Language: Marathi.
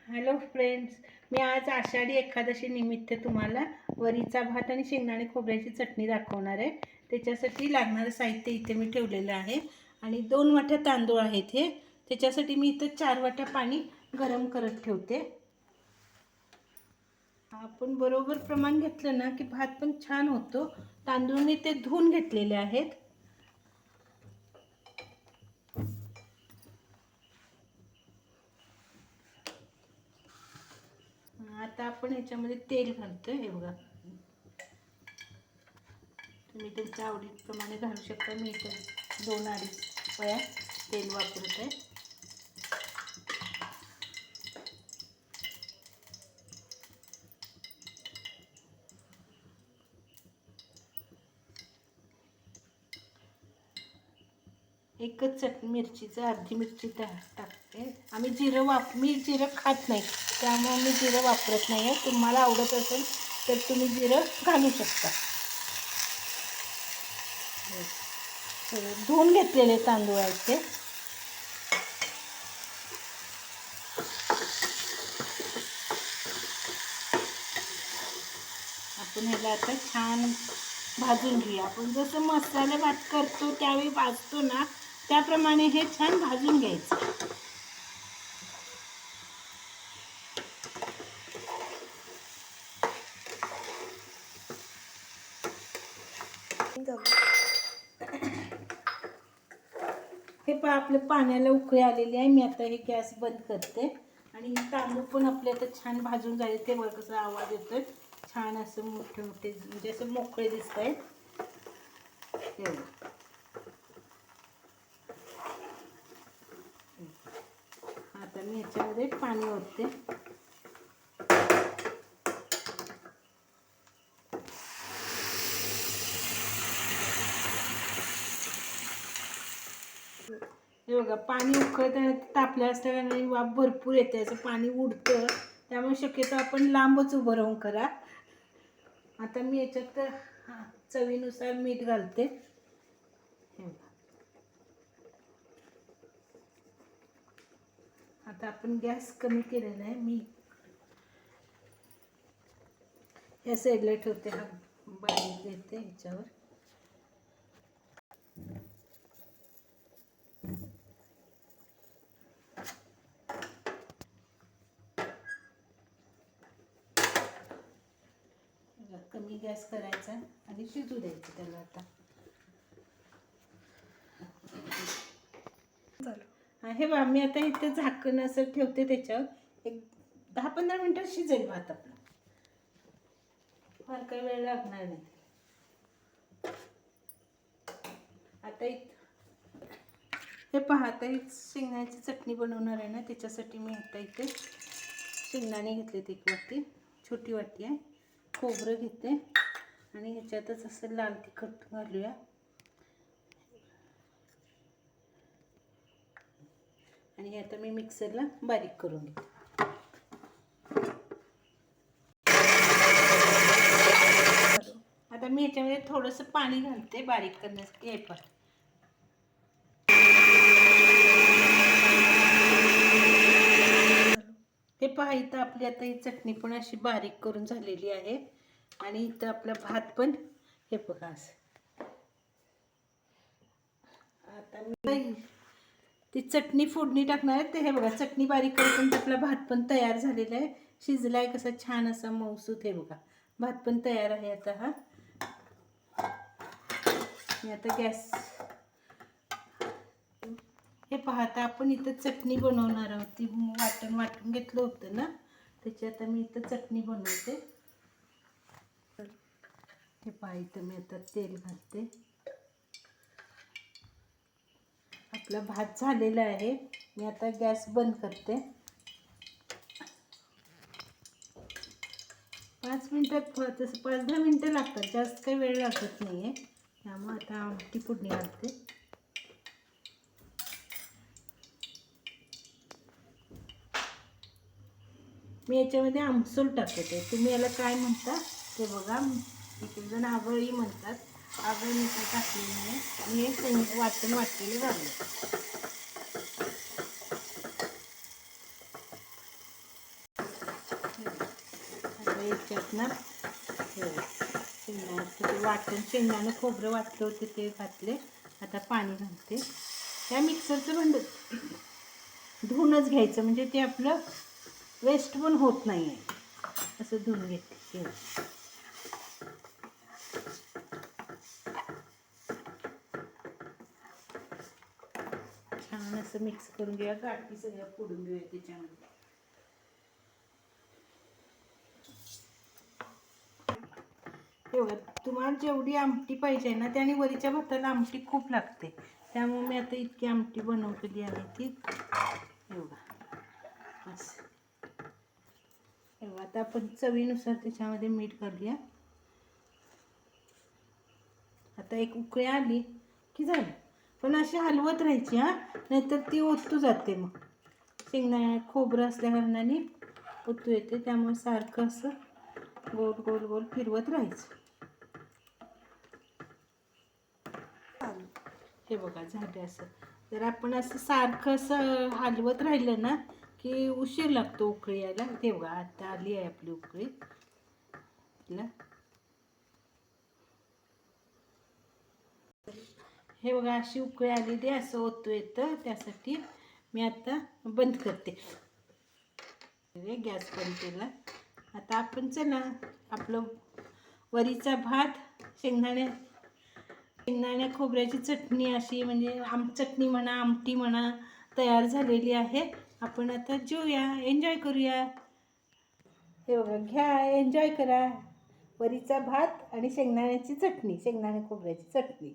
हॅलो फ्रेंड्स, मी आज आषाढी एकादशी निमित्त तुम्हाला वरीचा भात आणि शेंगदाणे खोबऱ्याची चटणी दाखवणार आहे. त्याच्यासाठी लागणारं साहित्य इथे मी ठेवलेलं आहे आणि 2 वाट्या तांदूळ आहेत. हे त्याच्यासाठी मी इथं 4 वाट्या पाणी गरम करत ठेवते. आपण बरोबर प्रमाण घेतलं ना की भात पण छान होतो. तांदूळ मी ते धुवून घेतलेले आहेत. आता आपण ह्याच्यामध्ये तेल घालतोय. हे बघा, तुम्ही तुमच्या आवडीप्रमाणे घालू शकता. मी इथं 2-2.5 पळ्या तेल वापरत आहे. एकच मिरचीचं अर्धी मिरची टाकते. आम्ही मी जिरं खात नाही, त्यामुळे मी जिरं वापरत नाही आहे. तुम्हाला आवडत असेल तर तुम्ही जिरं घालू शकता. धुवून घेतलेले तांदूळ आहेत ते. आपण ह्याला आता छान भाजून घेऊया. आपण जसं मसाले भात करतो त्यावेळी भाजतो ना, त्याप्रमाणे हे छान भाजून घ्यायचं. हे पहा, आपल्या पाण्याला उकळी आलेली आहे. मी आता हे गॅस बंद करते आणि तांदूळ पण आपले आता छान भाजून झाले. ते बघा कसा आवाज येतोय. छान असं मोठे मोठे म्हणजे असं मोकळे दिसत आहेत. आता मी ह्याच्यामध्ये पाणी ओतते. हे बघा, पाणी उकळताना तापलं असताना वाफ भरपूर येते, असं पाणी उडतं. त्यामुळे शक्यतो आपण लांबच उभं राहून करा. आता मी याच्यात चवीनुसार मीठ घालते. आता आपण गॅस कमी केलेला आहे. मी या साईडला ठेवते. हा बारीक देते ह्याच्यावर. कमी गॅस करायचा आणि शिजू द्यायचं त्याला. आता हे बघा, मी आता इथे झाकण असं ठेवते. त्याच्यावर एक 10-15 मिनिटं शिजेल भात आपला. फार काही वेळ लागणार नाही. आता हे पहा, आता शेंगदाण्याची चटणी बनवणार आहे ना, त्याच्यासाठी मी आता इथे शेंगदाणे घेतलेत 1 वाटी, छोटी वाटी आहे. खोबरं घेते आणि ह्याच्यातच असं लाल तिखट घालूया. आणि हे आता मी मिक्सरला बारीक करून घेते. आता मी ह्याच्यामध्ये थोडंसं पाणी घालते बारीक करण्यासाठी. हे पण हे पहा, इथं आपली आता ही चटणी पण अशी बारीक करून झालेली आहे. आणि इथं आपला भात पण हे बघा असं. आता मी ती चटणी फोडणी टाकणार आहे. ते हे बघा, चटणी बारीक करून आपला भात पण तयार झालेला आहे. शिजलाय कसा छान असा मऊसूत. हे बघा, भात पण तयार आहे. आता हा मी आता गॅस हे पाहता, आपण इथं चटणी बनवणार आहोत. ती वाटून घेतलं होतं ना, त्याची आता मी इथं चटणी बनवते. हे पहा, इथं मी आता तेल घालते. आपला भात झालेला आहे. मी आता गॅस बंद करते. 5 मिनिटात, तसं 5-10 मिनिटं लागतात, जास्त काही वेळ लागत नाही आहे. त्यामुळे आता आमटी फोडणी घालते. मी याच्यामध्ये आमसूल टाकते. तुम्ही याला काय म्हणता ते बघा. एक जण आगळी म्हणतात. आगळ मी काय टाकलेली नाही. आणि हे वाटलेलं घालू. याच्यात ना शेंगदाण्याचं वाटण, शेंगदाणं खोबरं वाटलं होते ते घातले. आता पाणी घालते. त्या मिक्सरचं भांडं धुवूनच घ्यायचं, म्हणजे ते आपलं वेस्ट पण होत नाही आहे. असं धुवून घेते. छान असं मिक्स करून घेऊया. गाठी सगळ्या फोडून घेऊया त्याच्यामध्ये. तेवढं तुम्हाला जेवढी आमटी पाहिजे ना, त्याने वरीच्या भाताला आमटी खूप लागते. त्यामुळे मी आता इतकी आमटी बनवलेली आहे ती. एवढा असं एवढं. आता आपण चवीनुसार त्याच्यामध्ये मीठ घालूया. आता एक उकळी आली की झालं. पण अशी हलवत राहायची हां, नाहीतर ती ओतू जाते. मग शेंगदाणे खोबरं असल्या कारणाने ओतू येते. त्यामुळे सारखं असं गोल गोल गोल फिरवत राहायचं. हे बघा झालं असं. जर आपण असं सारखं असं हलवत राहिलं ना की उशीर लागतो उकळी यायला. ते बघा आता आली आहे आपली उकळी. हे बघा अशी उकळी आलेली, असं ओतू येतं. त्यासाठी मी आता बंद करते. गॅस बंद केला. आता आपण चला आपलं वरीचा भात, शेंगदाण्या खोबऱ्याची चटणी, अशी म्हणजे चटणी म्हणा, आमटी म्हणा, तयार झालेली आहे. आपण आता जेऊया, एन्जॉय करूया. हे बघा, घ्या, एन्जॉय करा. वरीचा भात आणि शेंगदाण्याची चटणी, शेंगदाणे खोबऱ्याची चटणी.